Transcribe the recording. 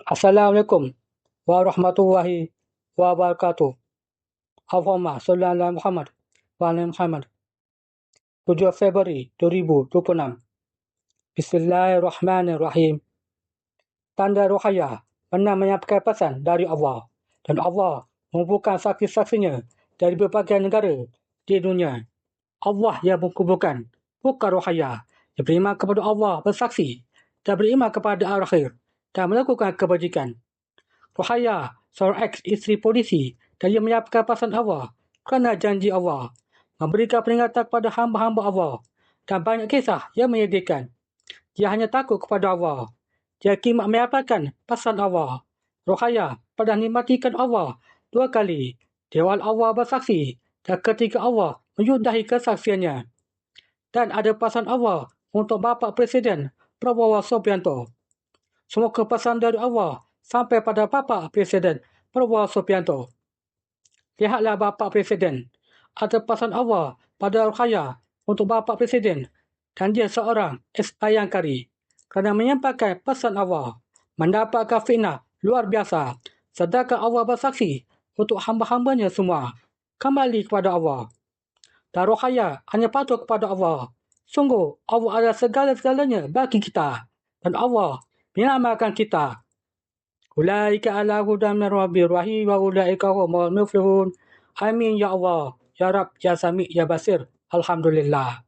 Assalamualaikum warahmatullahi wabarakatuh. Allahumma salli ala Muhammad wa ala Muhammad. 7 Februari 2026. Bismillahirrahmanirrahim. Tanda Rohaya benar menyampaikan pesan dari Allah, dan Allah mengumpulkan saksi-saksinya dari berbagai negara di dunia. Allah yang mengumpulkan, bukan Rohaya yang beriman kepada Allah bersaksi dan beriman kepada akhir dan melakukan kebajikan. Rohaya, seorang ex-isteri polisi, dan ia menyampaikan pesan Allah kerana janji Allah, memberikan peringatan kepada hamba-hamba Allah, dan banyak kisah yang menyedihkan. Dia hanya takut kepada Allah. Dia kimak menyampaikan pesan Allah. Rohaya pernah dimatikan Allah 2 kali. Dewan Allah bersaksi, dan ketika Allah menyudahi kesaksiannya. Dan ada pesan Allah untuk Bapa Presiden Prabowo Subianto. Semoga pesan dari Allah sampai pada Bapa Presiden Prabowo Subianto. Lihatlah Bapa Presiden, ada pesan Allah pada Rohaya untuk Bapa Presiden, dan dia seorang ex-bayangkari. Kerana menyampaikan pesan Allah, mendapatkan fitnah luar biasa, sedangkan Allah bersaksi untuk hamba-hambanya semua kembali kepada Allah. Dan Rohaya hanya patuh kepada Allah. Sungguh, Allah adalah segala-galanya bagi kita, dan Allah menyelamatkan kita. Ulaika ala hudan min rabbir rahim wa ulaika humul muflihun. Amin ya Allah, ya Rabb, ya Sami, ya Basir. Alhamdulillah.